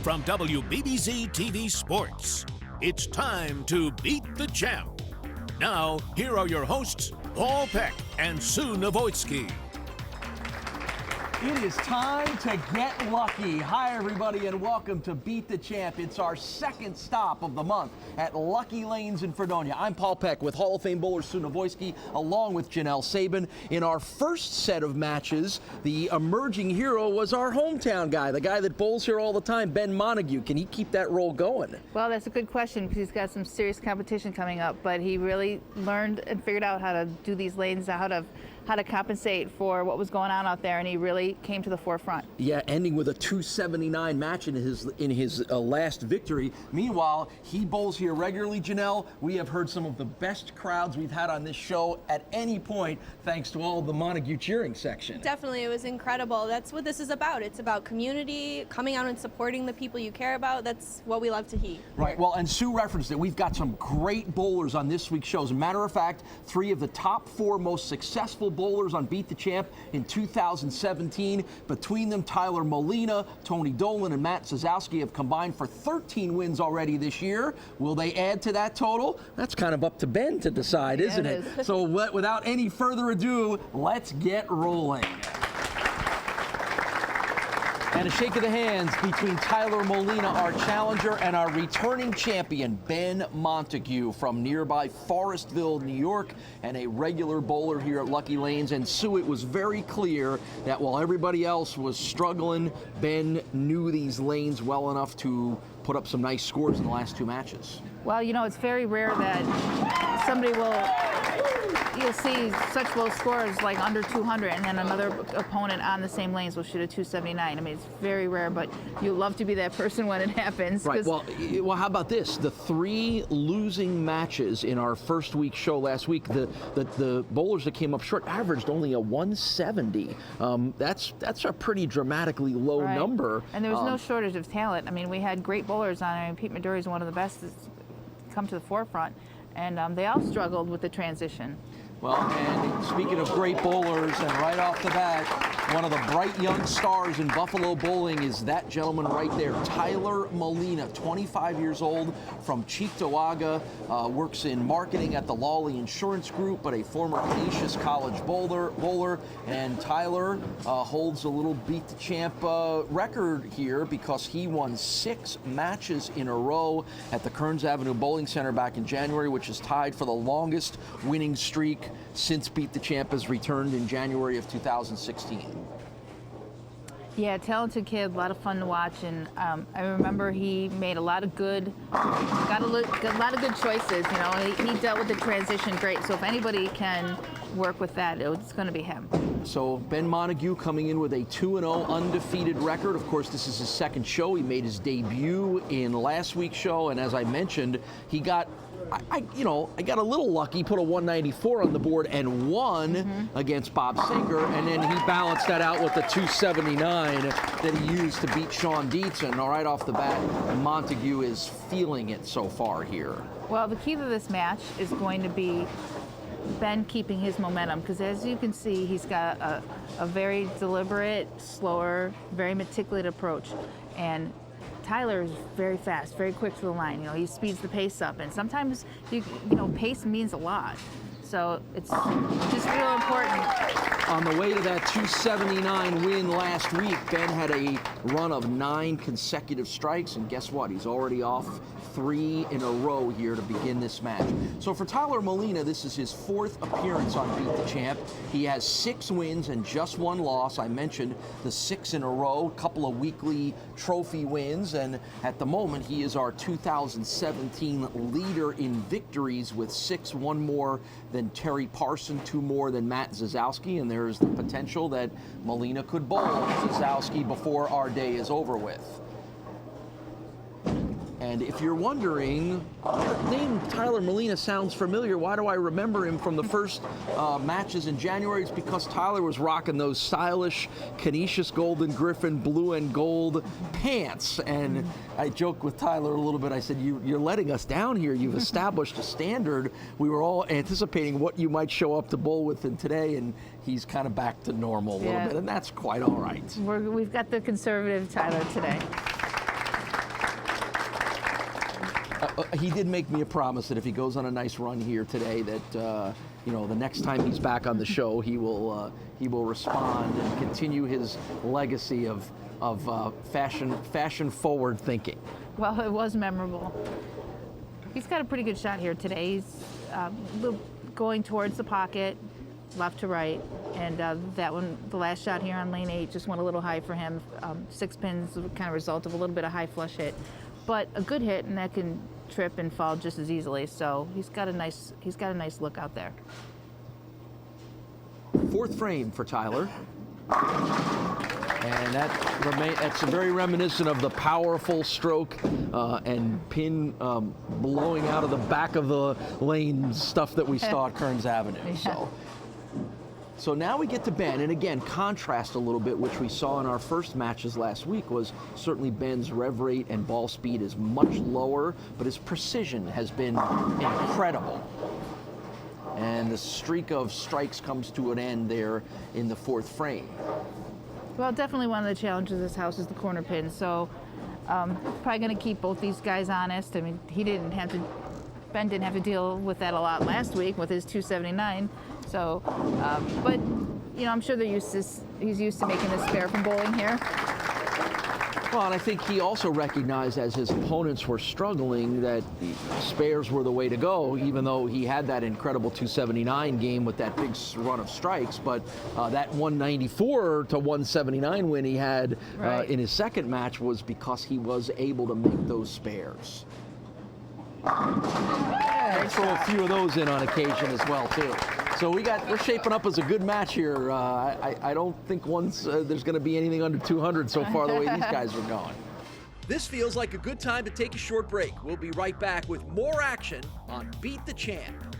from WBBZ-TV Sports. It's time to beat the champ. Now, here are your hosts, Paul Peck and Sue Novoitsky. It is time to get lucky. Hi, everybody, and welcome to Beat the Champ. It's our second stop of the month at Lucky Lanes in Fredonia. I'm Paul Peck with Hall of Fame bowler Sue Novoitsky, along with Janelle Sabin. In our first set of matches, the emerging hero was our hometown guy, the guy that bowls here all the time, Ben Montague. Can he keep that roll going? Well, that's a good question because he's got some serious competition coming up, but he really learned and figured out how to do these lanes, how to compensate for what was going on out there, and he really came to the forefront. Yeah, ending with a 279 match in his last victory. Meanwhile, he bowls here regularly, Janelle. We have heard some of the best crowds we've had on this show at any point, thanks to all the Montague cheering section. Definitely, it was incredible. That's what this is about. It's about community, coming out and supporting the people you care about. That's what we love to hear. Right, well, and Sue referenced it. We've got some great bowlers on this week's show. As a matter of fact, 3 of the top 4 most successful bowlers on Beat the Champ in 2017. Between them, Tyler Molina, Tony Dolan, and Matt Zasowski have combined for 13 wins already this year. Will they add to that total? That's kind of up to Ben to decide, isn't it? So without any further ado, let's get rolling. And a shake of the hands between Tyler Molina, our challenger, and our returning champion, Ben Montague from nearby Forestville, New York, and a regular bowler here at Lucky Lanes. And Sue, it was very clear that while everybody else was struggling, Ben knew these lanes well enough to put up some nice scores in the last 2 matches. Well, you know, it's very rare that you'll see such low scores like under 200, and then another opponent on the same lanes will shoot a 279. I mean, it's very rare, but you love to be that person when it happens. Right. Well, how about this? The 3 losing matches in our first week show last week, the bowlers that came up short averaged only a 170. That's a pretty dramatically low number. And there was no shortage of talent. I mean, we had great bowlers on. I mean, Pete Maduri is one of the best that's come to the forefront, and they all struggled with the transition. Well, and speaking of great bowlers, and right off the bat, one of the bright young stars in Buffalo bowling is that gentleman right there, Tyler Molina, 25 years old, from Cheektowaga, works in marketing at the Lawley Insurance Group, but a former Canisius College bowler. And Tyler holds a little Beat the Champ record here because he won 6 matches in a row at the Kearns Avenue Bowling Center back in January, which is tied for the longest winning streak since Beat the Champ has returned in January of 2016. Yeah, talented kid, a lot of fun to watch, and I remember he made a lot of good choices. You know, he dealt with the transition great. So if anybody can work with that, it's going to be him. So Ben Montague coming in with a 2-0 undefeated record. Of course, this is his second show. He made his debut in last week's show, and as I mentioned, he got. I got a little lucky, put a 194 on the board and won against Bob Sinker, and then he balanced that out with the 279 that he used to beat Sean Dietzen. All right, off the bat, Montague is feeling it so far here. Well, the key to this match is going to be Ben keeping his momentum, because as you can see, he's got a very deliberate, slower, very meticulous approach, and Tyler is very fast, very quick to the line. You know, he speeds the pace up, and sometimes pace means a lot. So it's just real important. On the way to that 279 win last week, Ben had a run of 9 consecutive strikes, and guess what? He's already off 3 in a row here to begin this match. So for Tyler Molina, this is his 4th appearance on Beat the Champ. He has 6 wins and just 1 loss. I mentioned the 6 in a row, a couple of weekly trophy wins, and at the moment he is our 2017 leader in victories with 6, 1 more than Terry Parson, 2 more than Matt Zasowski, and there's the potential that Molina could bowl Zasowski before our day is over with. And if you're wondering, the name Tyler Molina sounds familiar. Why do I remember him from the first matches in January? It's because Tyler was rocking those stylish Canisius Golden Griffin blue and gold pants. And I joked with Tyler a little bit. I said, you're letting us down here. You've established a standard. We were all anticipating what you might show up to bowl with him today, and he's kind of back to normal a little bit, and that's quite all right. We've got the conservative Tyler today. he did make me a promise that if he goes on a nice run here today, that you know, the next time he's back on the show, he will respond and continue his legacy of fashion forward thinking. Well, it was memorable. He's got a pretty good shot here today. He's going towards the pocket, left to right, and that one, the last shot here on lane 8, just went a little high for him. 6 pins, kind of result of a little bit of high flush hit, but a good hit, and that can trip and fall just as easily. So he's got a nice look out there. 4th frame for Tyler. And that's very reminiscent of the powerful stroke and pin blowing out of the back of the lane stuff that we saw at Kearns Avenue. Yeah. So now we get to Ben, and again, contrast a little bit, which we saw in our first matches last week, was certainly Ben's rev rate and ball speed is much lower, but his precision has been incredible. And the streak of strikes comes to an end there in the 4th frame. Well, definitely one of the challenges of this house is the corner pin. So probably going to keep both these guys honest. I mean, Ben didn't have to deal with that a lot last week with his 279. So, but you know, I'm sure he's used to making a spare from bowling here. Well, and I think he also recognized as his opponents were struggling that the spares were the way to go, even though he had that incredible 279 game with that big run of strikes. But that 194 to 179 win he had in his second match was because he was able to make those spares. And throw a few of those in on occasion as well, too. So we're shaping up as a good match here. I don't think there's going to be anything under 200 so far the way these guys are going. This feels like a good time to take a short break. We'll be right back with more action on Beat the Champ.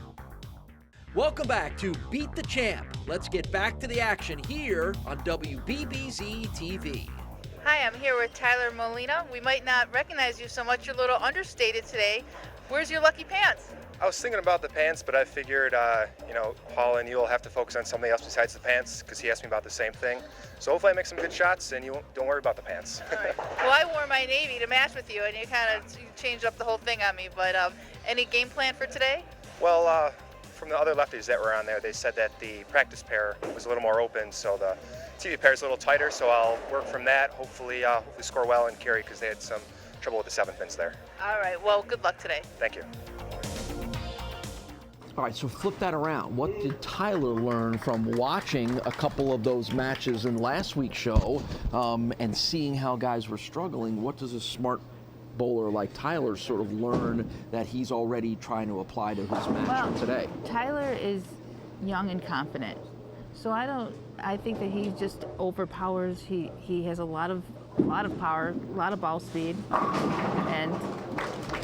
Welcome back to Beat the Champ. Let's get back to the action here on WBBZ-TV. Hi, I'm here with Tyler Molina. We might not recognize you so much. You're a little understated today. Where's your lucky pants? I was thinking about the pants, but I figured, Paul and you will have to focus on something else besides the pants because he asked me about the same thing. So hopefully I make some good shots and don't worry about the pants. All right. Well, I wore my navy to match with you, and you kind of changed up the whole thing on me. But any game plan for today? Well, from the other lefties that were on there, they said that the practice pair was a little more open, so the TV pair is a little tighter. So I'll work from that. Hopefully score well and carry because they had some trouble with the 7 pins there. All right. Well, good luck today. Thank you. All right, so flip that around. What did Tyler learn from watching a couple of those matches in last week's show and seeing how guys were struggling? What does a smart bowler like Tyler sort of learn that he's already trying to apply to his match today? Tyler is young and confident, so I think that he just overpowers. He has a lot of power, a lot of ball speed, and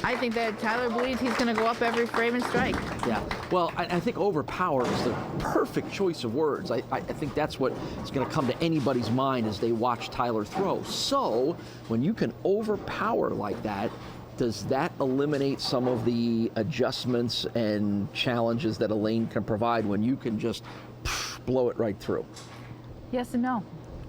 I think that Tyler believes he's going to go up every frame and strike. Yeah, well, I think overpower is the perfect choice of words. I think that's what is going to come to anybody's mind as they watch Tyler throw. So when you can overpower like that, does that eliminate some of the adjustments and challenges that a lane can provide when you can just blow it right through? Yes and no.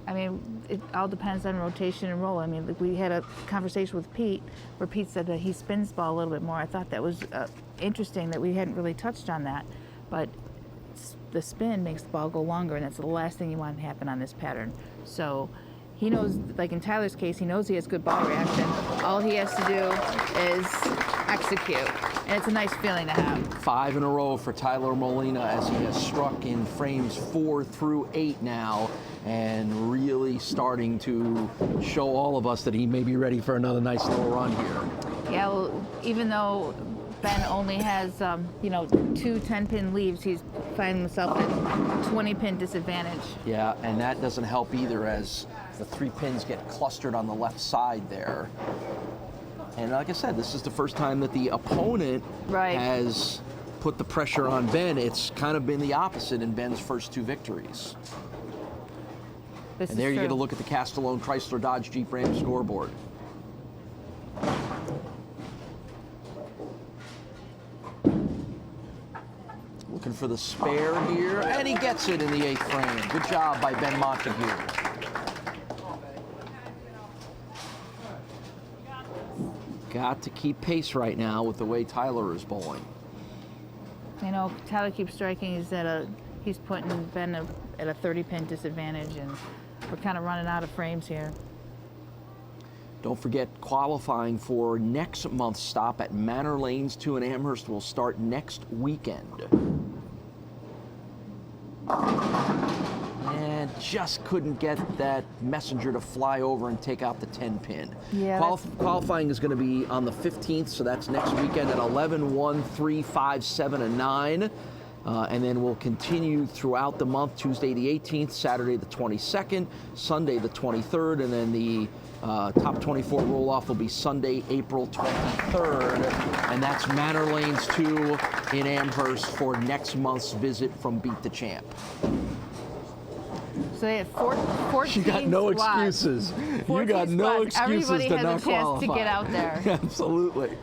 I mean, it all depends on rotation and roll. I mean, we had a conversation with Pete where Pete said that he spins the ball a little bit more. I thought that was interesting that we hadn't really touched on that. But the spin makes the ball go longer, and that's the last thing you want to happen on this pattern. So he knows, like in Tyler's case, he knows he has good ball reaction. All he has to do is execute. And it's a nice feeling to have. 5 in a row for Tyler Molina as he has struck in frames 4 through 8 now, and really starting to show all of us that he may be ready for another nice little run here. Yeah, well, even though Ben only has, 2 10-pin leaves, he's finding himself at 20-pin disadvantage. Yeah, and that doesn't help either as the 3 pins get clustered on the left side there. And like I said, this is the first time that the opponent has put the pressure on Ben. It's kind of been the opposite in Ben's first 2 victories. And there you get a look at the Castellone Chrysler Dodge Jeep Ram scoreboard. Looking for the spare here, and he gets it in the 8th frame. Good job by Ben Montague. got to keep pace right now with the way Tyler is bowling. You know, Tyler keeps striking. He's putting Ben at a 30-pin disadvantage, and we're kind of running out of frames here. Don't forget, qualifying for next month's stop at Manor Lanes 2 in Amherst will start next weekend. And just couldn't get that messenger to fly over and take out the 10-pin. Yeah, Qualifying is going to be on the 15th, so that's next weekend at 11, 1, 3, 5, 7, and 9. And then we'll continue throughout the month, Tuesday the 18th, Saturday the 22nd, Sunday the 23rd, and then the top 24 roll-off will be Sunday, April 23rd. And that's Manor Lanes 2 in Amherst for next month's visit from Beat the Champ. So they had 14 You got no squads. excuses. You 14 got no squads. excuses Everybody to has not a chance qualify. to get out there. Absolutely.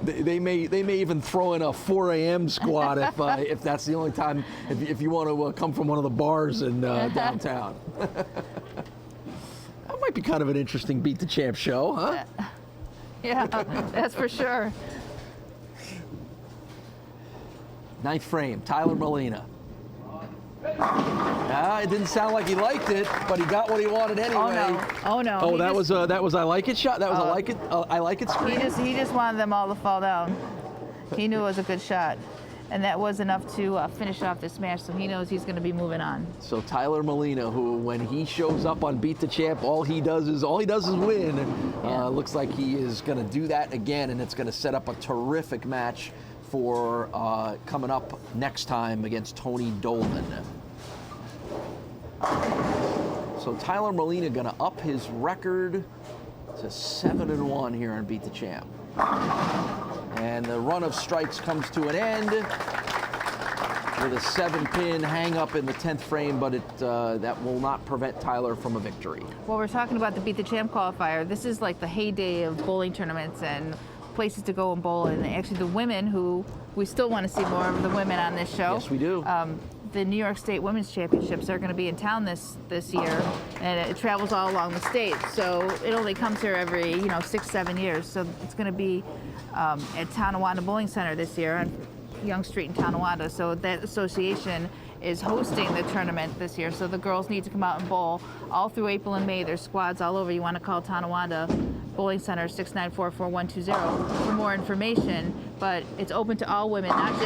They may even throw in a 4 a.m. squad if that's the only time, if you want to come from one of the bars in downtown. That might be kind of an interesting Beat the Champ show, huh? Yeah, that's for sure. Ninth frame, Tyler Molina. It didn't sound like he liked it, but he got what he wanted anyway. Oh no! Oh, that was I like it shot. That was I like it screen. He just wanted them all to fall down. He knew it was a good shot, and that was enough to finish off this match. So he knows he's going to be moving on. So Tyler Molina, who when he shows up on Beat the Champ, all he does is win. Yeah. Looks like he is going to do that again, and it's going to set up a terrific match for coming up next time against Tony Dolan. So Tyler Molina going to up his record to 7-1 here on Beat the Champ. And the run of strikes comes to an end with a 7-pin hang up in the 10th frame, but that will not prevent Tyler from a victory. Well, we're talking about the Beat the Champ qualifier. This is like the heyday of bowling tournaments and places to go and bowl. And actually the women, who we still want to see more of the women on this show. Yes, we do. The New York State Women's Championships are going to be in town this year, and it travels all along the state. So it only comes here every 6-7 years. So it's going to be at Tonawanda Bowling Center this year on Young Street in Tonawanda. So that association is hosting the tournament this year. So the girls need to come out and bowl all through April and May. There's squads all over. You want to call Tonawanda Bowling Center 694-4120 for more information. But it's open to all women, not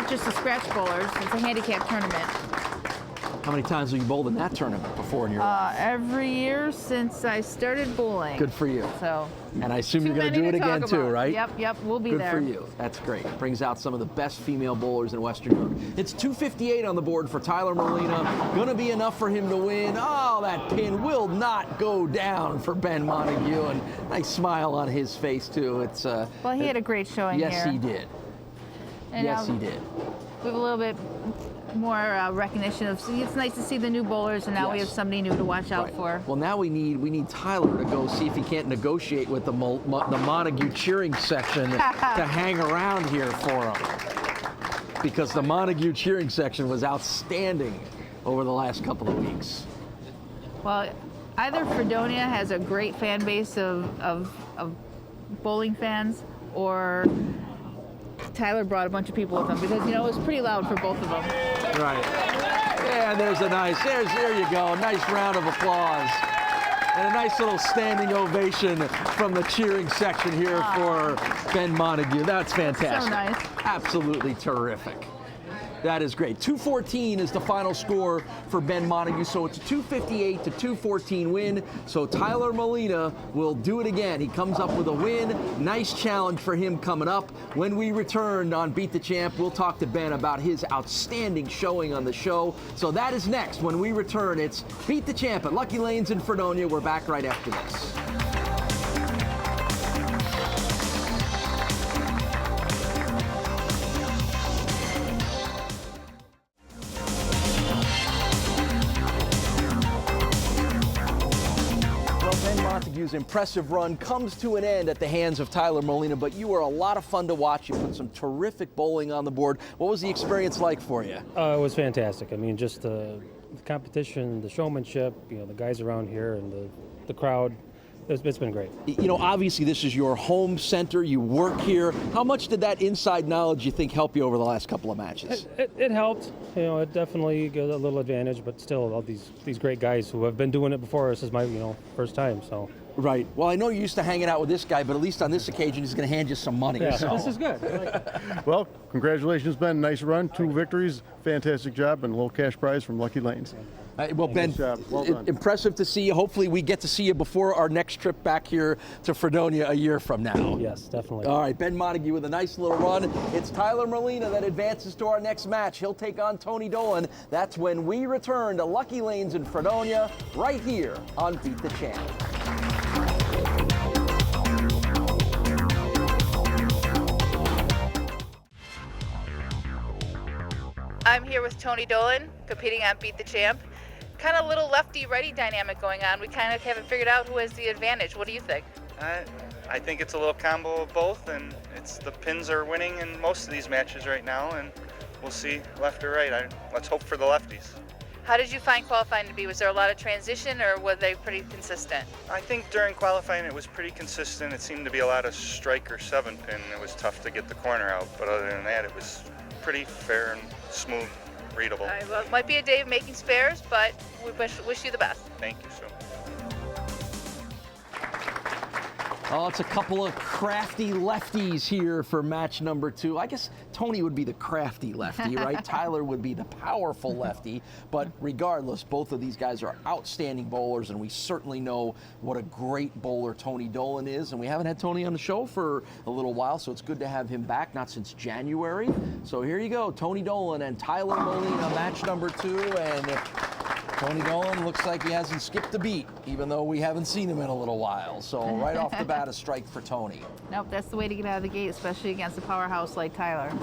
just the scratch bowlers. It's a handicap tournament. How many times have you bowled in that tournament before in your life? Every year since I started bowling. Good for you. So. And I assume you're Too going to do it many to again talk too, about. right? Yep, we'll be Good there. for you. That's great. Brings out some of the best female bowlers in Western Europe. It's 258 on the board for Tyler Molina. Going to be enough for him to win. Oh, that pin will not go down for Ben Montague. And nice smile on his face too. It's well, he had a great showing here. Yes, he did. And, yes, he did. We have a little bit more recognition of. It's nice to see the new bowlers, and now we have somebody new to watch out for. Well, now we need Tyler to go see if he can't negotiate with the Montague cheering section to hang around here for him, because the Montague cheering section was outstanding over the last couple of weeks. Well, either Fredonia has a great fan base of bowling fans, or Tyler brought a bunch of people with him, because it was pretty loud for both of them. Right. Yeah, there you go. Nice round of applause. And a nice little standing ovation from the cheering section here for Ben Montague. That's fantastic. So nice. Absolutely terrific. That is great. 214 is the final score for Ben Montague, so it's a 258 to 214 win. So Tyler Molina will do it again. He comes up with a win. Nice challenge for him coming up. When we return on Beat the Champ, we'll talk to Ben about his outstanding showing on the show. So that is next. When we return, it's Beat the Champ at Lucky Lanes in Fredonia. We're back right after this. Montague's impressive run comes to an end at the hands of Tyler Molina, but you were a lot of fun to watch. You put some terrific bowling on the board. What was the experience like for you? It was fantastic. I mean, just the competition, the showmanship, the guys around here, and the crowd It's been great. You know, obviously this is your home center. You work here. How much did that inside knowledge you think help you over the last couple of matches? It helped. You know, it definitely got a little advantage, but still, all these great guys who have been doing it before. This is my first time, so. Right. Well, I know you're used to hanging out with this guy, but at least on this occasion, he's going to hand you some money. Yeah, so. this is good. I like it. Well, congratulations, Ben. Nice run, 2 victories, fantastic job, and a little cash prize from Lucky Lanes. Well, Ben, Nice job. Well done. Impressive to see you. Hopefully we get to see you before our next trip back here to Fredonia a year from now. Yes, definitely. All right, Ben Montague with a nice little run. It's Tyler Molina that advances to our next match. He'll take on Tony Dolan. That's when we return to Lucky Lanes in Fredonia, right here on Beat the Champ. I'm here with Tony Dolan, competing on Beat the Champ. Kind of little lefty-righty dynamic going on. We kind of haven't figured out who has the advantage. What do you think? I think it's a little combo of both, and it's the pins are winning in most of these matches right now, and we'll see left or right. Let's hope for the lefties. How did you find qualifying to be? Was there a lot of transition, or were they pretty consistent? I think during qualifying it was pretty consistent. It seemed to be a lot of strike or 7-pin. It was tough to get the corner out, but other than that, it was pretty fair and smooth, readable. All right, well, it might be a day of making spares, but we wish you the best. Thank you, Sue. Oh, it's a couple of crafty lefties here for match number 2. I guess Tony would be the crafty lefty, right? Tyler would be the powerful lefty. But regardless, both of these guys are outstanding bowlers, and we certainly know what a great bowler Tony Dolan is. And we haven't had Tony on the show for a little while, so it's good to have him back, not since January. So here you go, Tony Dolan and Tyler Molina, match number 2. And Tony Dolan looks like he hasn't skipped a beat, even though we haven't seen him in a little while. So right off the bat, a strike for Tony. Nope, that's the way to get out of the gate, especially against a powerhouse like Tyler.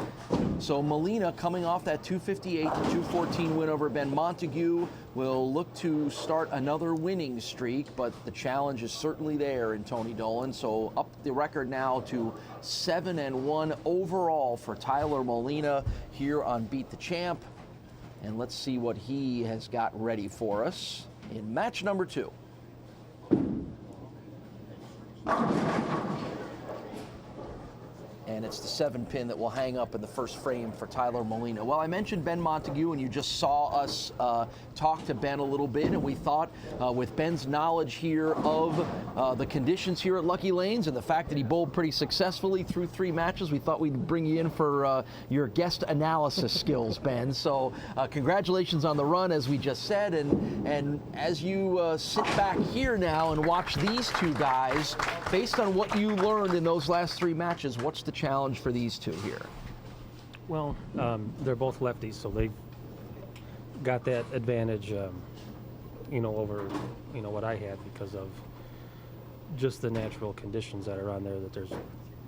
So Molina, coming off that 258 to 214 win over Ben Montague, will look to start another winning streak, but the challenge is certainly there in Tony Dolan. So up the record now to 7-1 overall for Tyler Molina here on Beat the Champ. And let's see what he has got ready for us in match number 2. And it's the 7-pin that will hang up in the first frame for Tyler Molina. Well, I mentioned Ben Montague, and you just saw us talk to Ben a little bit, and we thought with Ben's knowledge here of the conditions here at Lucky Lanes and the fact that he bowled pretty successfully through 3 matches, we thought we'd bring you in for your guest analysis skills, Ben. So congratulations on the run, as we just said, and as you sit back here now and watch these 2 guys, based on what you learned in those last 3 matches, what's the challenge for these 2 here? Well, they're both lefties, so they got that advantage, over, what I had because of just the natural conditions that are on there, that there's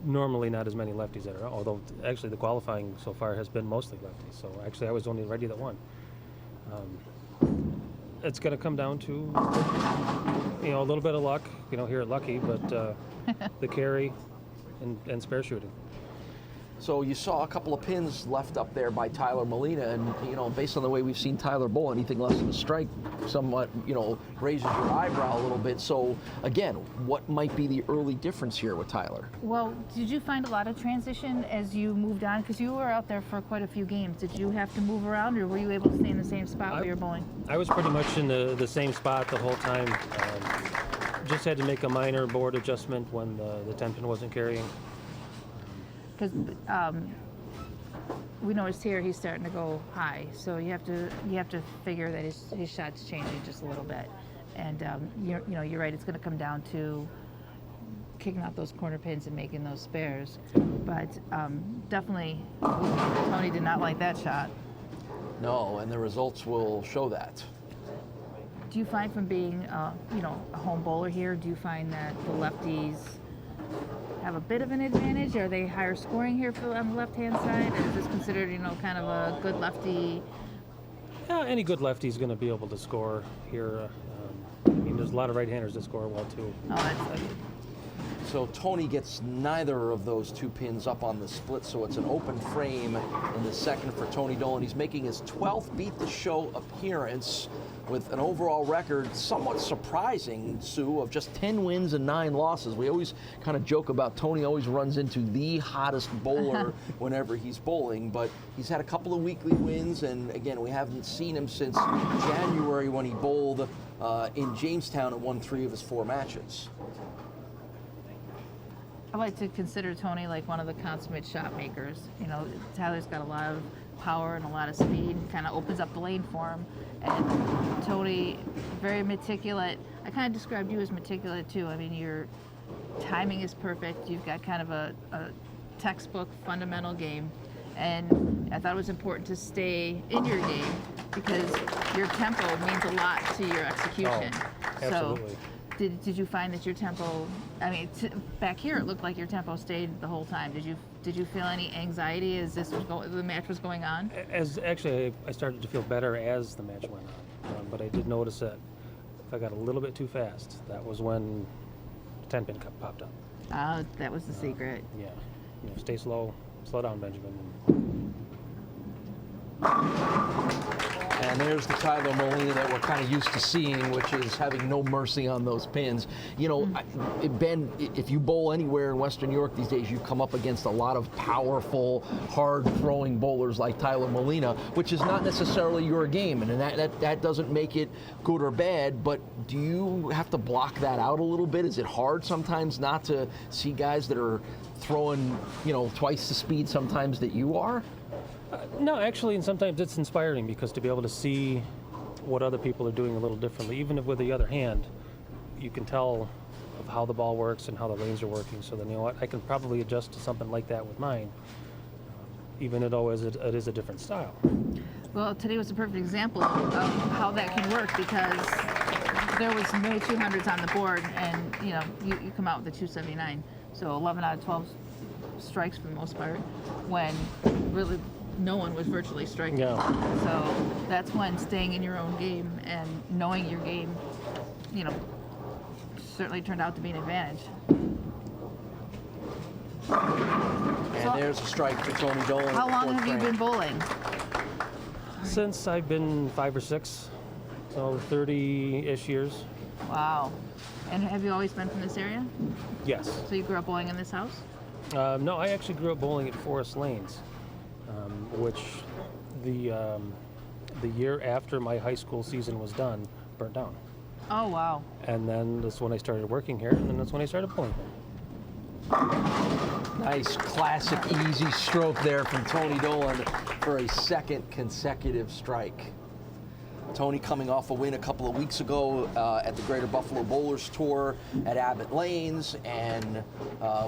normally not as many lefties that are, although actually the qualifying so far has been mostly lefties. So actually I was only righty that won. It's going to come down to, a little bit of luck, here at Lucky, but the carry and spare shooting. So you saw a couple of pins left up there by Tyler Molina, and based on the way we've seen Tyler bowl, anything less than a strike somewhat, raises your eyebrow a little bit. So again, what might be the early difference here with Tyler? Well, did you find a lot of transition as you moved on? Because you were out there for quite a few games. Did you have to move around, or were you able to stay in the same spot where you're bowling? I was pretty much in the same spot the whole time. Just had to make a minor board adjustment when the 10-pin wasn't carrying. Because we noticed here he's starting to go high, so you have to figure that his shot's changing just a little bit, and you're right. It's going to come down to kicking out those corner pins and making those spares. But definitely, Tony did not like that shot. No, and the results will show that. Do you find from being a home bowler here, do you find that the lefties have a bit of an advantage? Are they higher scoring here on the left-hand side? Is this considered, kind of a good lefty? Yeah, any good lefty is going to be able to score here. There's a lot of right-handers that score well too. Oh, that's good. So Tony gets neither of those 2 pins up on the split, so it's an open frame in the second for Tony Dolan. He's making his 12th Beat the Show appearance with an overall record somewhat surprising, Sue, of just 10 wins and 9 losses. We always kind of joke about Tony always runs into the hottest bowler whenever he's bowling, but he's had a couple of weekly wins, and again, we haven't seen him since January when he bowled in Jamestown and won 3 of his 4 matches. I like to consider Tony like one of the consummate shot makers. You know, Tyler's got a lot of power and a lot of speed, and kind of opens up the lane for him. And Tony, very meticulous. I kind of described you as meticulous too. I mean, your timing is perfect. You've got kind of a textbook fundamental game. And I thought it was important to stay in your game because your tempo means a lot to your execution. Oh, absolutely. So, did you find that your tempo? I mean, back here it looked like your tempo stayed the whole time. Did you feel any anxiety as the match was going on? I started to feel better as the match went on, but I did notice that if I got a little bit too fast, that was when the 10-pin popped up. Oh, that was the secret. Yeah, stay slow, slow down, Benjamin. And there's the Tyler Molina that we're kind of used to seeing, which is having no mercy on those pins. You know, Ben, if you bowl anywhere in Western New York these days, you come up against a lot of powerful, hard-throwing bowlers like Tyler Molina, which is not necessarily your game, and that doesn't make it good or bad, but do you have to block that out a little bit? Is it hard sometimes not to see guys that are throwing, twice the speed sometimes that you are? No, actually, and sometimes it's inspiring because to be able to see what other people are doing a little differently, even if with the other hand, you can tell of how the ball works and how the lanes are working. So then, I can probably adjust to something like that with mine, even though it is a different style. Well, today was a perfect example of how that can work because there was no 200s on the board, and you come out with the 279. So 11 out of 12 strikes for the most part, when really no one was virtually striking. Yeah. So that's when staying in your own game and knowing your game, certainly turned out to be an advantage. And there's a strike for Tony Dolan. How long have you been bowling? Since I've been 5 or 6, so 30-ish years. Wow. And have you always been from this area? Yes. So you grew up bowling in this house? No, I actually grew up bowling at Forest Lanes, which the year after my high school season was done, burnt down. Oh, wow. And then that's when I started working here, and then that's when I started bowling here. Nice, classic, easy stroke there from Tony Dolan for a second consecutive strike. Tony coming off a win a couple of weeks ago at the Greater Buffalo Bowlers Tour at Abbott Lanes, and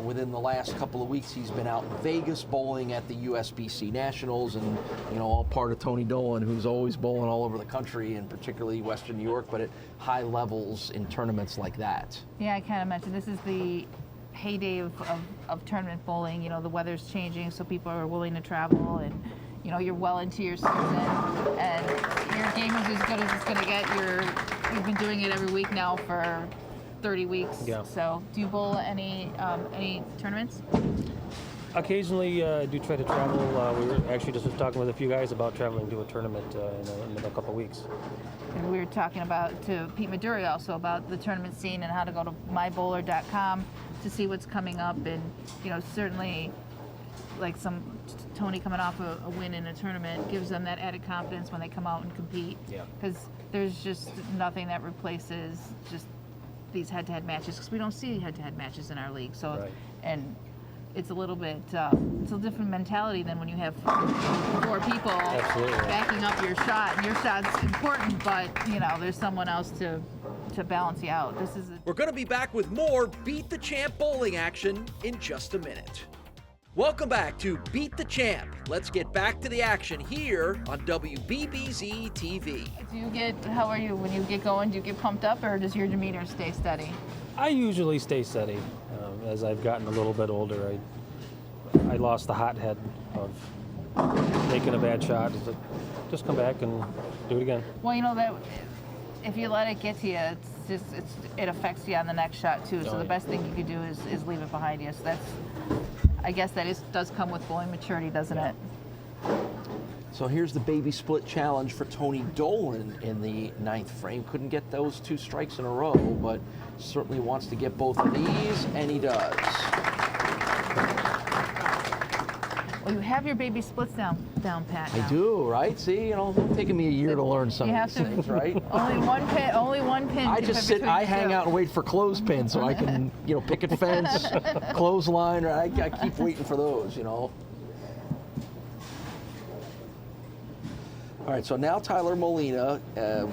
within the last couple of weeks he's been out in Vegas bowling at the USBC Nationals, and all part of Tony Dolan, who's always bowling all over the country, and particularly Western New York, but at high levels in tournaments like that. Yeah, I kind of mentioned this is the heyday of tournament bowling. The weather's changing, so people are willing to travel, and you're well into your season, and your game is as good as it's going to get. You've been doing it every week now for 30 weeks. Yeah. So, do you bowl any tournaments? Occasionally, I do try to travel. We were actually just talking with a few guys about traveling to a tournament in a couple of weeks. And we were talking to Pete Maduri also about the tournament scene and how to go to mybowler.com to see what's coming up, and certainly like Tony coming off a win in a tournament gives them that added confidence when they come out and compete. Yeah. Because there's just nothing that replaces just these head-to-head matches, because we don't see head-to-head matches in our league. So, right. And it's a little bit, it's a different mentality than when you have 4 people Absolutely. backing up your shot. And your shot's important, but there's someone else to balance you out. We're going to be back with more Beat the Champ bowling action in just a minute. Welcome back to Beat the Champ. Let's get back to the action here on WBBZ-TV. How are you when you get going? Do you get pumped up, or does your demeanor stay steady? I usually stay steady. As I've gotten a little bit older, I lost the hothead of making a bad shot. Just come back and do it again. Well, that if you let it get to you, it affects you on the next shot too. So Oh, the yeah. best thing you could do is leave it behind you. So I guess that does come with bowling maturity, doesn't it? So here's the baby split challenge for Tony Dolan in the 9th frame. Couldn't get those 2 strikes in a row, but certainly wants to get both of these, and he does. Well, you have your baby splits down pat I now. do, right? See, it's taking me a year to learn some You of have these to things, right? Only one pin. I can just fit sit, between I the hang two. out and wait for clothespins so I can, picket fence, clothesline, right? I keep waiting for those, All right, so now Tyler Molina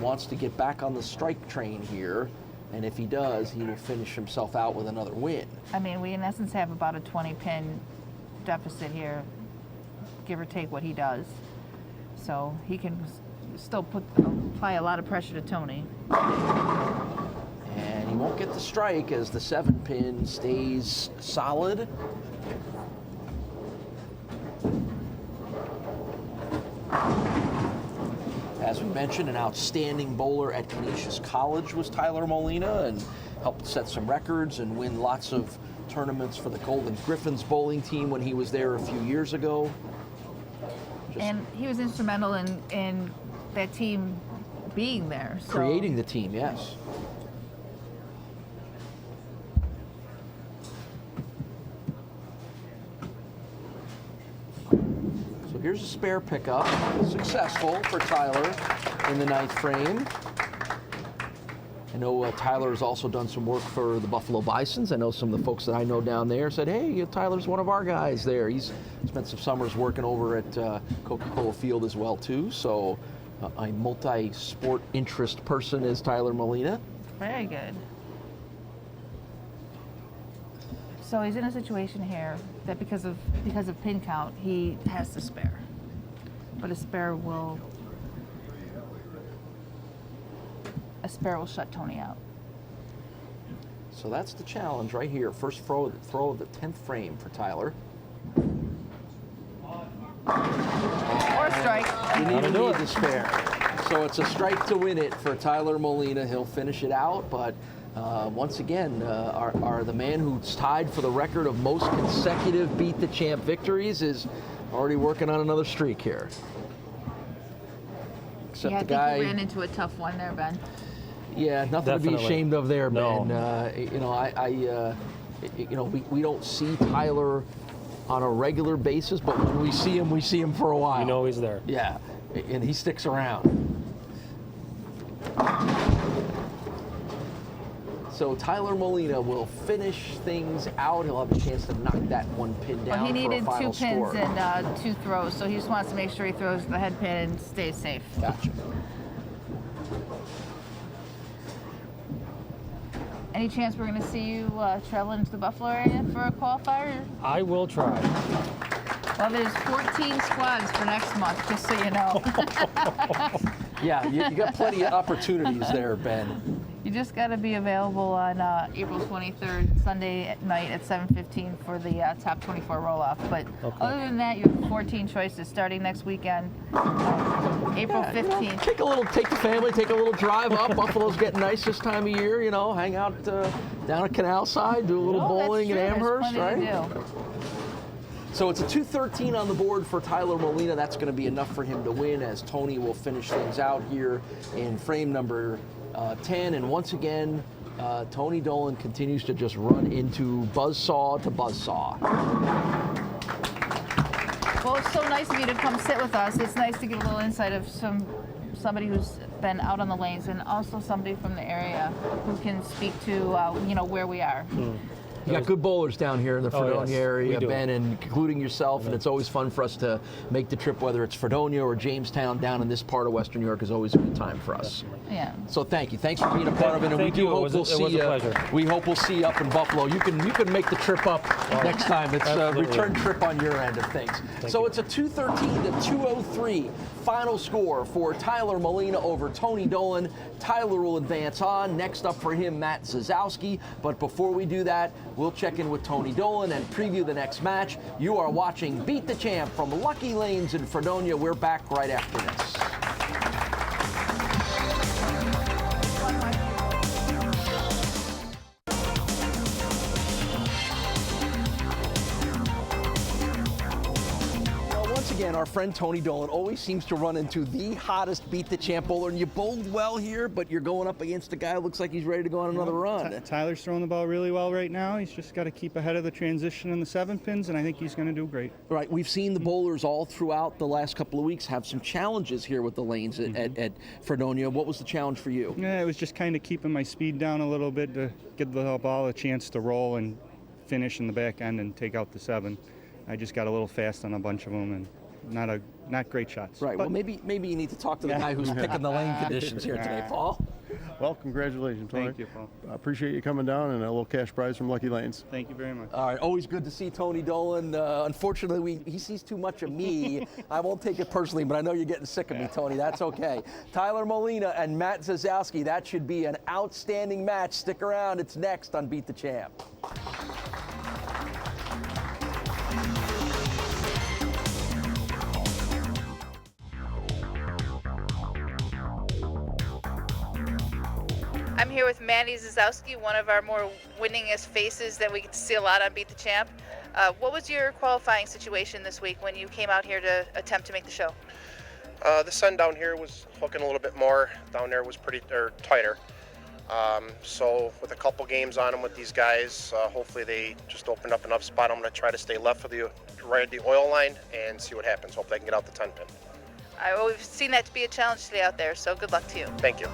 wants to get back on the strike train here, and if he does, he will finish himself out with another win. I mean, we in essence have about a 20-pin deficit here, give or take what he does. So he can still apply a lot of pressure to Tony. And he won't get the strike as the 7-pin stays solid. As we mentioned, an outstanding bowler at Canisius College was Tyler Molina, and helped set some records and win lots of tournaments for the Golden Griffins bowling team when he was there a few years ago. And he was instrumental in that team being there. So. Creating the team, yes. So here's a spare pickup, successful for Tyler in the 9th frame. I know Tyler has also done some work for the Buffalo Bisons. I know some of the folks that I know down there said, hey, Tyler's one of our guys there. He's spent some summers working over at Coca-Cola Field as well, too. So a multi-sport interest person is Tyler Molina. Very good. So he's in a situation here that because of pin count, he has to spare. But a spare will shut Tony out. So that's the challenge right here. First throw of the 10th frame for Tyler. Or a strike. Didn't even need the spare. So it's a strike to win it for Tyler Molina. He'll finish it out, but once again, the man who's tied for the record of most consecutive Beat the Champ victories is already working on another streak here. Except Yeah, I the guy. think he ran into a tough one there, Ben. Yeah, nothing to be Definitely. ashamed of there, Ben. No. We don't see Tyler on a regular basis, but when we see him for a while. You know he's there. Yeah, and he sticks around. So Tyler Molina will finish things out. He'll have a chance to knock that one pin down Well, he for a needed final 2 pins score. and 2 throws, so he just wants to make sure he throws the head pin and stays safe. Gotcha. Any chance we're going to see you travel into the Buffalo area for a qualifier? I will try. Well, there's 14 squads for next month, just so you know. Yeah, you got plenty of opportunities there, Ben. You just got to be available on April 23rd, Sunday night at 7:15 for the top 24 roll-off. But other than that, you have 14 choices starting next weekend, April 15th. Take the family, take a little drive up. Buffalo's getting nice this time of year, hang out down at Canal Side, do a little bowling in Amherst, right? There's plenty to do. So it's a 213 on the board for Tyler Molina. That's going to be enough for him to win, as Tony will finish things out here in frame number 10. And once again, Tony Dolan continues to just run into buzzsaw to buzzsaw. Well, it's so nice of you to come sit with us. It's nice to get a little insight of somebody who's been out on the lanes, and also somebody from the area who can speak to where we are. You got good bowlers down here in the Fredonia area, we do. Ben, and including yourself, and it's always fun for us to make the trip, whether it's Fredonia or Jamestown down in this part of Western New York is always a good time for us. Yeah. So thank you. Thanks for being a part of it, and we Thank do you. hope It we'll was see a you. pleasure. We hope we'll see you up in Buffalo. You can make the trip up next time. It's a Absolutely. return trip on your end of things. So it's a 213 to 203 final score for Tyler Molina over Tony Dolan. Tyler will advance on. Next up for him, Matt Zasowski. But before we do that, we'll check in with Tony Dolan and preview the next match. You are watching Beat the Champ from Lucky Lanes in Fredonia. We're back right after this. our friend Tony Dolan always seems to run into the hottest Beat the Champ bowler, and you bowled well here, but you're going up against a guy who looks like he's ready to go on another run. Tyler's throwing the ball really well right now. He's just got to keep ahead of the transition in the 7 pins, and I think he's going to do great. Right, we've seen the bowlers all throughout the last couple of weeks have some challenges here with the lanes at Fredonia. What was the challenge for you? Yeah, it was just kind of keeping my speed down a little bit to give the ball a chance to roll and finish in the back end and take out the 7. I just got a little fast on a bunch of them and not great shots. Right. Well, maybe you need to talk to the guy who's picking the lane conditions here today, Paul. Well, congratulations, Tony. Thank you, Paul. I appreciate you coming down and a little cash prize from Lucky Lanes. Thank you very much. All right. Always good to see Tony Dolan. Unfortunately, he sees too much of me. I won't take it personally, but I know you're getting sick of me, Tony. That's okay. Tyler Molina and Matt Zasowski. That should be an outstanding match. Stick around. It's next on Beat the Champ. I'm here with Matt Zasowski, one of our more winningest faces that we get to see a lot on Beat the Champ. What was your qualifying situation this week when you came out here to attempt to make the show? The sun down here was hooking a little bit more. Down there was tighter. So with a couple games on them with these guys, hopefully they just opened up enough spot. I'm going to try to stay left of right at the oil line and see what happens. Hope they can get out the 10 pin. We've seen that to be a challenge today out there, so good luck to you. Thank you.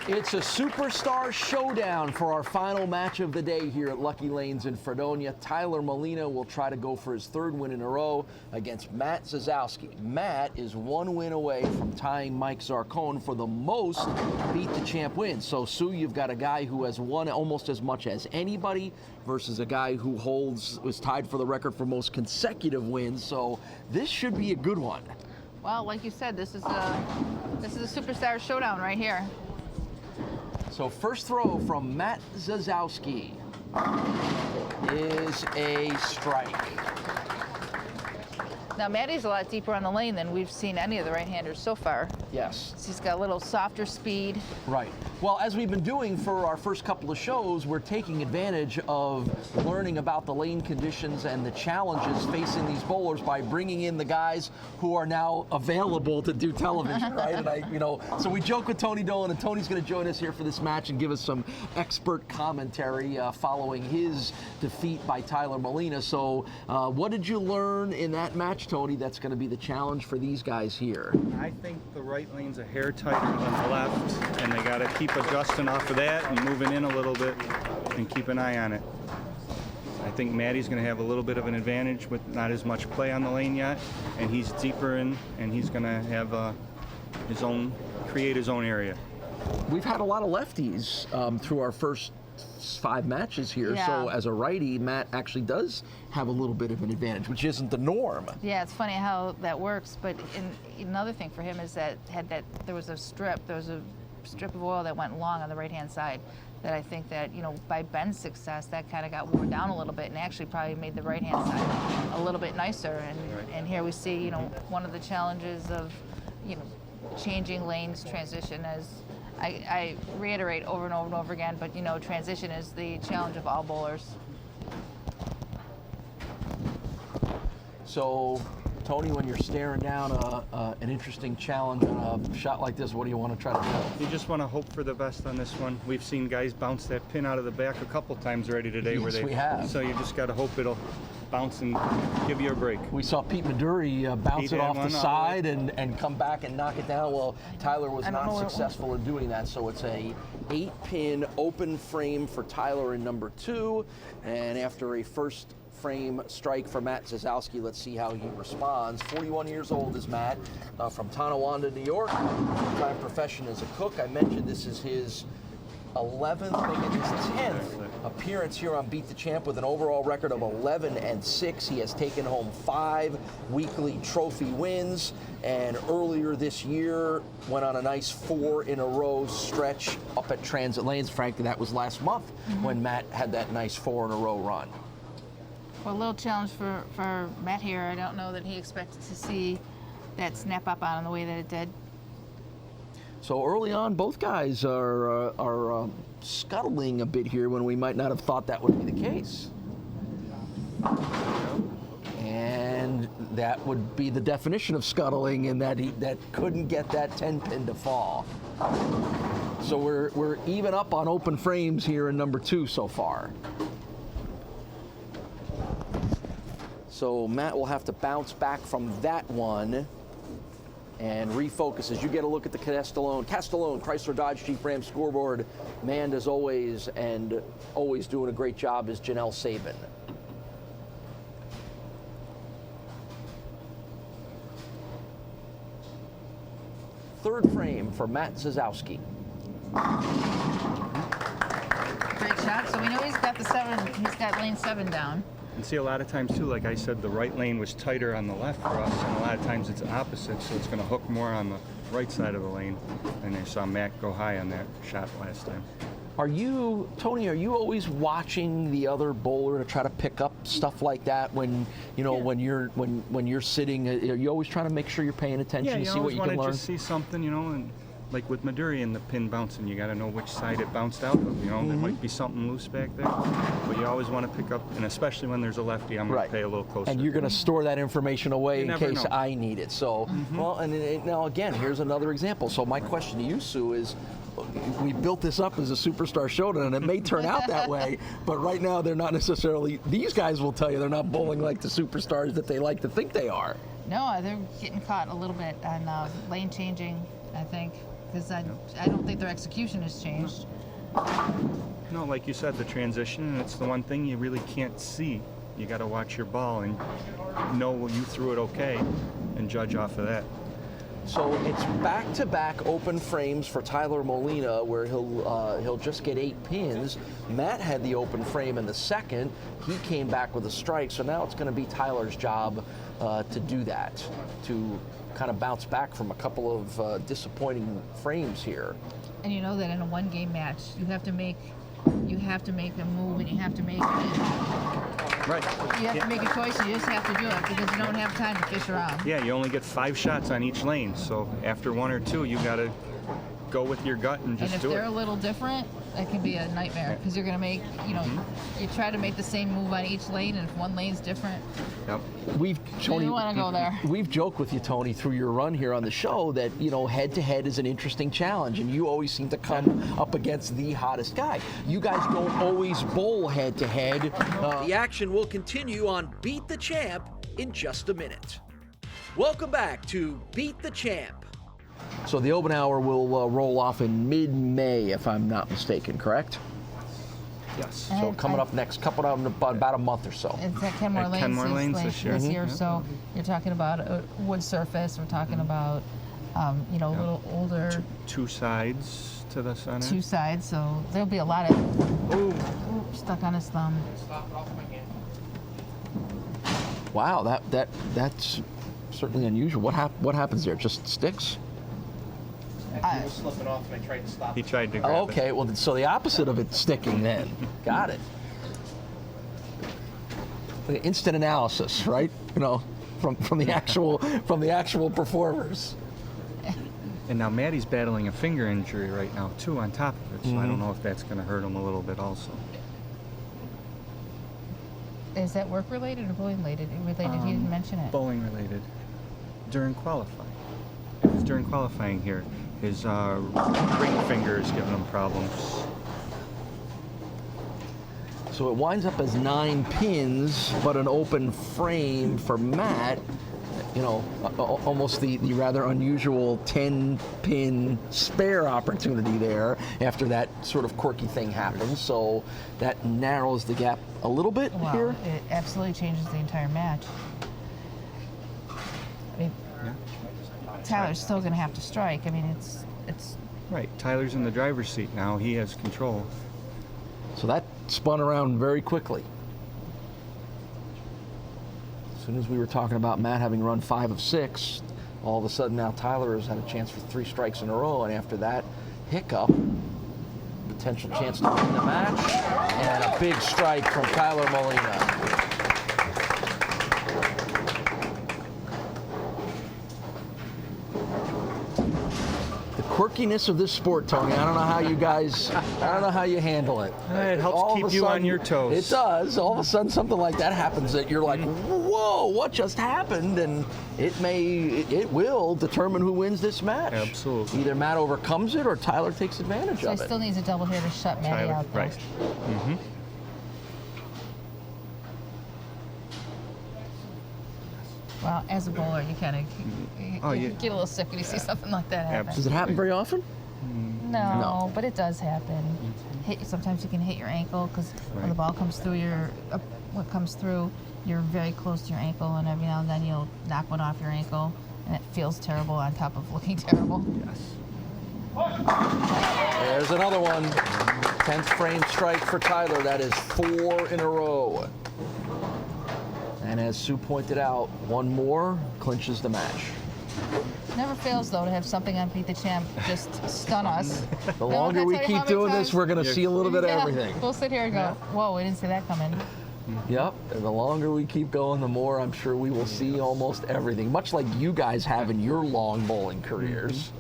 It's a superstar showdown for our final match of the day here at Lucky Lanes in Fredonia. Tyler Molina will try to go for his 3rd win in a row against Matt Zasowski. Matt is 1 win away from tying Mike Zarcone for the most Beat the Champ wins. So, Sue, you've got a guy who has won almost as much as anybody versus a guy who was tied for the record for most consecutive wins. So this should be a good one. Well, like you said, this is a superstar showdown right here. So first throw from Matt Zasowski is a strike. Now, Matty's a lot deeper on the lane than we've seen any of the right-handers so far. Yes. He's got a little softer speed. Right. Well, as we've been doing for our first couple of shows, we're taking advantage of learning about the lane conditions and the challenges facing these bowlers by bringing in the guys who are now available to do television, right? And so we joke with Tony Dolan, and Tony's going to join us here for this match and give us some expert commentary following his defeat by Tyler Molina. So what did you learn in that match, Tony, that's going to be the challenge for these guys here? I think the right lane's a hair tighter than the left, and they got to keep adjusting off of that and moving in a little bit and keep an eye on it. I think Matty's going to have a little bit of an advantage with not as much play on the lane yet, and he's deeper in, and he's going to have create his own area. We've had a lot of lefties through our first 5 matches here, so as a righty, Matt actually does have a little bit of an advantage, which isn't the norm. Yeah, it's funny how that works, but another thing for him is that there was a strip of oil that went long on the right-hand side that I think that, by Ben's success, that kind of got worn down a little bit and actually probably made the right-hand side a little bit nicer. And here we see, one of the challenges of, changing lanes transition as I reiterate over and over and over again, but transition is the challenge of all bowlers. So, Tony, when you're staring down an interesting challenge on a shot like this, what do you want to try to do? You just want to hope for the best on this one. We've seen guys bounce that pin out of the back a couple times already today. Yes, we have. So you just got to hope it'll bounce and give you a break. We saw Pete Maduri bounce it off the side and come back and knock it down. Well, Tyler was not successful in doing that, so it's a 8-pin open frame for Tyler in number 2, and after a first frame strike for Matt Zasowski, let's see how he responds. 41 years old is Matt, from Tonawanda, New York. Full-time profession as a cook. I mentioned this is his 11th, maybe his 10th appearance here on Beat the Champ with an overall record of 11-6. He has taken home 5 weekly trophy wins, and earlier this year went on a nice 4-in-a-row stretch up at Transit Lanes. Frankly, that was last month when Matt had that nice 4-in-a-row run. Well, a little challenge for Matt here. I don't know that he expected to see that snap up on him the way that it did. So early on, both guys are scuttling a bit here when we might not have thought that would be the case. And that would be the definition of scuttling, in that he couldn't get that 10 pin to fall. So we're even up on open frames here in number 2 so far. So Matt will have to bounce back from that one and refocus. As you get a look at the Castellone Chrysler Dodge Jeep Ram scoreboard, manned as always, and always doing a great job, is Janelle Sabin. Third frame for Matt Zasowski. Great shot. So we know he's got the 7. He's got lane 7 down. And see, a lot of times too, like I said, the right lane was tighter on the left for us, and a lot of times it's opposite, so it's going to hook more on the right side of the lane. And I saw Matt go high on that shot last time. Tony, are you always watching the other bowler to try to pick up stuff like that when when you're sitting? Are you always trying to make sure you're paying attention to see what you can learn? Yeah, you always want to just see something, and like with Maduri and the pin bouncing, you got to know which side it bounced out of. There might be something loose back there, but you always want to pick up, and especially when there's a lefty, I'm going to pay a little closer. And you're going to store that information away in case know. I need it. So, well, and now again, here's another example. So my question to you, Sue, is, we built this up as a superstar showdown, and it may turn out that way, but right now they're not necessarily, these guys will tell you they're not bowling like the superstars that they like to think they are. No, they're getting caught a little bit on lane changing, I think, because I don't think their execution has changed. No, like you said, the transition, and it's the one thing you really can't see. You got to watch your ball and know you threw it okay and judge off of that. So it's back-to-back open frames for Tyler Molina, where he'll just get 8 pins. Matt had the open frame in the second. He came back with a strike, so now it's going to be Tyler's job to do that, to kind of bounce back from a couple of disappointing frames here. And you know that in a one-game match, you have to make a move, and you have to make Right. You have to make a choice, and you just have to do it because you don't have time to fish around. Yeah, you only get 5 shots on each lane, so after 1 or 2, you got to go with your gut and just do it. And if they're a little different, that can be a nightmare because you're going to make, you try to make the same move on each lane, and if one lane's different, yep. You don't want to go there. We've joked with you, Tony, through your run here on the show that, head-to-head is an interesting challenge, and you always seem to come up against the hottest guy. You guys don't always bowl head-to-head. The action will continue on Beat the Champ in just a minute. Welcome back to Beat the Champ. So the open hour will roll off in mid-May, if I'm not mistaken, correct? Yes. So coming up next, about a month or so. It's at 10 more lanes, 10 more lanes this year. So you're talking about a wood surface. We're talking about, a little older. 2 sides to the center. 2 sides. So there'll be a lot of. Ooh, stuck on his thumb. Wow, that's certainly unusual. What happens there? Just sticks? He was slipping off, and I tried to stop. He tried to grab it. Well, so the opposite of it sticking then. Got it. Instant analysis, right? From the actual performers. And now Maddie's battling a finger injury right now too, on top of it. So I don't know if that's going to hurt him a little bit also. Is that work related or bowling related? He didn't mention it. Bowling related. During qualifying. It was during qualifying here. His ring finger is giving him problems. So it winds up as 9 pins, but an open frame for Matt. Almost the rather unusual 10-pin spare opportunity there after that sort of quirky thing happens. So that narrows the gap a little bit here. It absolutely changes the entire match. Tyler's still going to have to strike. It's right. Tyler's in the driver's seat now. He has control. So that spun around very quickly. As soon as we were talking about Matt having run 5 of 6, all of a sudden now Tyler has had a chance for 3 strikes in a row, and after that hiccup, potential chance to win the match, and a big strike from Tyler Molina. quirkiness of this sport, Tony. I don't know how you guys, I don't know how you handle it. It helps All keep of a you on sudden- your toes. It does. All of a sudden something like that happens that you're like, whoa, what just happened? And it will determine who wins this match. Absolutely. Either Matt overcomes it or Tyler takes advantage So he of it. still needs a double here to shut Matty Tyler, out. Though. right. Mm-hmm. Well, as a bowler, you kind of you get a little sick when you see something like that happen. Does it happen very often? No, but it does happen. Sometimes you can hit your ankle because when the ball comes through what comes through, you're very close to your ankle, and every now and then you'll knock one off your ankle, and it feels terrible on top of looking terrible. Yes. There's another one. 10th frame strike for Tyler. That is 4 in a row. And as Sue pointed out, one more clinches the match. Never fails, though, to have something on Beat the Champ just stun us. The longer we keep doing this, we're going to see a little bit of everything. We'll sit here and go, whoa, we didn't see that coming. Yep, and the longer we keep going, the more I'm sure we will see almost everything, much like you guys have in your long bowling careers.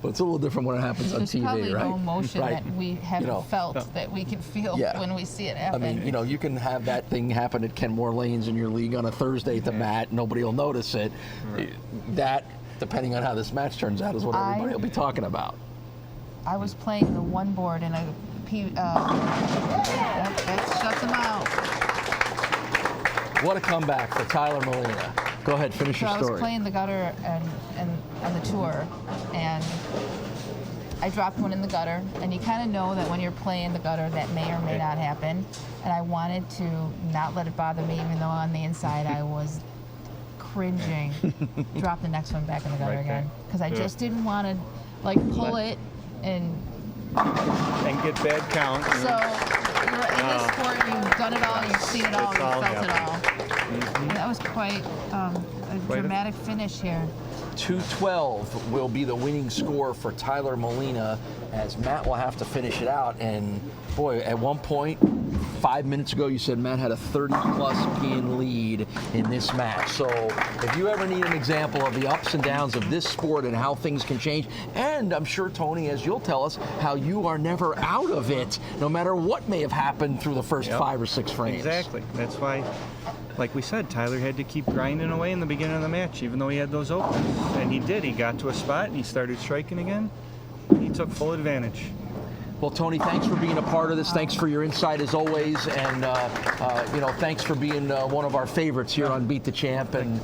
But it's a little different when it happens on There's TV, probably right? no emotion Right. that we haven't felt that we can feel when we see it happen. I mean, you can have that thing happen at Kenmore Lanes in your league on a Thursday at the mat. Nobody will notice it. Right. That, depending on how this match turns out, is what everybody will be talking about. I was playing the one board and that shuts them out. What a comeback for Tyler Molina. Go ahead, finish your story. I was playing the gutter and on the tour, and I dropped one in the gutter, and you kind of know that when you're playing the gutter that may or may not happen, and I wanted to not let it bother me, even though on the inside I was cringing. Drop the next one back in the gutter again, because I just didn't want to pull it and get bad count. So you're in this sport, you've done it all, you've seen it all, you've felt it all. That was quite a dramatic finish here. 212 will be the winning score for Tyler Molina, as Matt will have to finish it out. And boy, at one point, 5 minutes ago, you said Matt had a 30-plus pin lead in this match. So if you ever need an example of the ups and downs of this sport and how things can change, and I'm sure, Tony, as you'll tell us, how you are never out of it, no matter what may have happened through the first 5 or 6 frames. Exactly. That's why, like we said, Tyler had to keep grinding away in the beginning of the match, even though he had those opens. And he did. He got to a spot and he started striking again. He took full advantage. Well, Tony, thanks for being a part of this. Thanks for your insight as always, and thanks for being one of our favorites here on Beat the Champ. And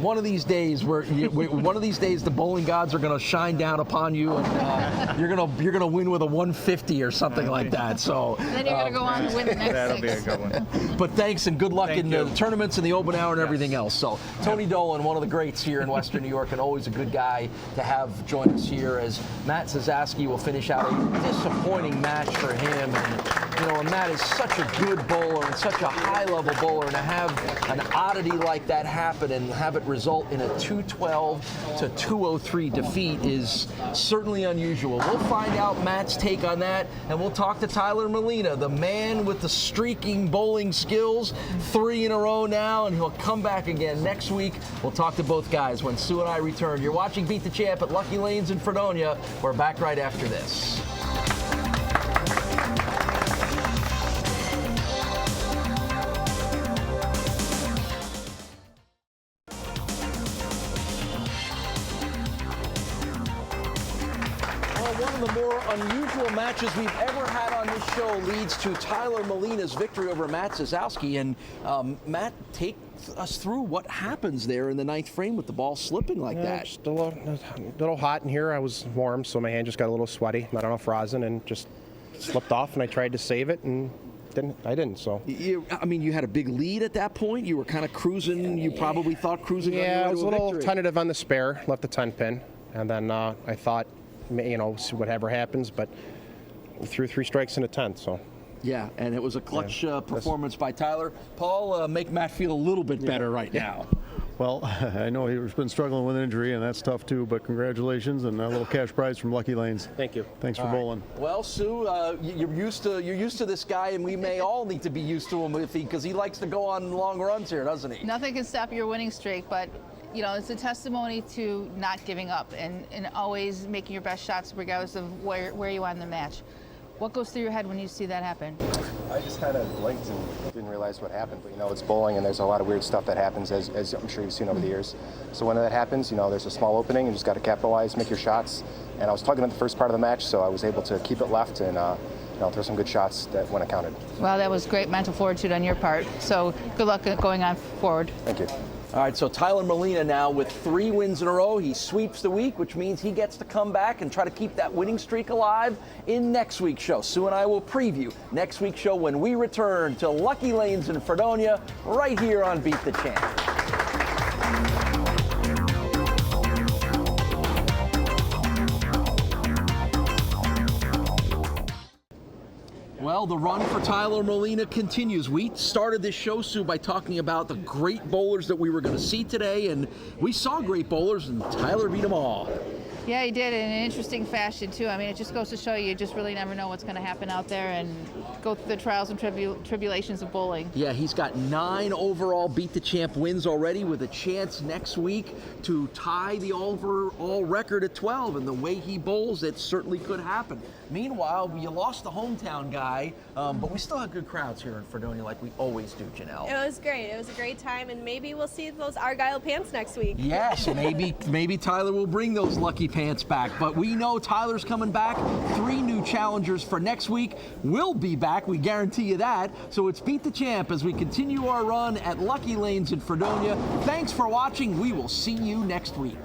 one of these days, the bowling gods are going to shine down upon you, and you're gonna win with a 150 or something like that. So and then you're going to go on to win the next that'll 6. be a good one. But thanks and good luck in you. the tournaments and the open hour and everything else. So Tony Dolan, one of the greats here in Western New York, and always a good guy to have join us here, as Matt Zasowski will finish out a disappointing match for him. And Matt is such a good bowler and such a high-level bowler, and to have an oddity like that happen and have it result in a 212 to 203 defeat is certainly unusual. We'll find out Matt's take on that, and we'll talk to Tyler Molina, the man with the streaking bowling skills, 3 in a row now, and he'll come back again next week. We'll talk to both guys when Sue and I return. You're watching Beat the Champ at Lucky Lanes in Fredonia. We're back right after this. One of the more unusual matches we've ever had on this show leads to Tyler Molina's victory over Matt Zasowski. And Matt, take us through what happens there in the 9th frame with the ball slipping like that. Just a little hot in here. I was warm, so my hand just got a little sweaty. Not enough rosin, and just slipped off. And I tried to save it, and I didn't. So you had a big lead at that point. You were kind of cruising. You probably thought cruising. Yeah, I was a little victory. tentative on the spare. Left the 10 pin, and then I thought, see whatever happens, but threw 3 strikes in a 10th. So. Yeah, and it was a clutch performance by Tyler. Paul, make Matt feel a little bit better right now. Well, I know he's been struggling with injury, and that's tough too, but congratulations, and a little cash prize from Lucky Lanes. Thank you. Thanks for bowling. Well, Sue, you're used to this guy, and we may all need to be used to him because he likes to go on long runs here, doesn't he? Nothing can stop your winning streak, but you know, it's a testimony to not giving up and always making your best shots regardless of where you are in the match. What goes through your head when you see that happen? I just kind of blinked and didn't realize what happened. But, you know, it's bowling and there's a lot of weird stuff that happens, as I'm sure you've seen over the years. So when that happens, you know, there's a small opening and you just got to capitalize, make your shots. And I was tugging at the first part of the match, so I was able to keep it left and you know, throw some good shots that when it counted. Well, that was great mental fortitude on your part. So good luck going on forward. Thank you. All right, so Tyler Molina now with 3 wins in a row. He sweeps the week, which means he gets to come back and try to keep that winning streak alive in next week's show. Sue and I will preview next week's show when we return to Lucky Lanes in Fredonia right here on Beat the Champ. Well, the run for Tyler Molina continues. We started this show, Sue, by talking about the great bowlers that we were going to see today, and we saw great bowlers, and Tyler beat them all. Yeah, he did in an interesting fashion, too. I mean, it just goes to show you just really never know what's going to happen out there and go through the trials and tribulations of bowling. Yeah, he's got 9 overall Beat the Champ wins already with a chance next week to tie the overall record at 12. And the way he bowls, it certainly could happen. Meanwhile, you lost the hometown guy, but we still have good crowds here in Fredonia like we always do, Janelle. It was great. It was a great time, and maybe we'll see those Argyle pants next week. Yes, maybe Tyler will bring those lucky pants back. But we know Tyler's coming back. 3 new challengers for next week. We'll be back, we guarantee you that. So it's Beat the Champ as we continue our run at Lucky Lanes in Fredonia. Thanks for watching. We will see you next week.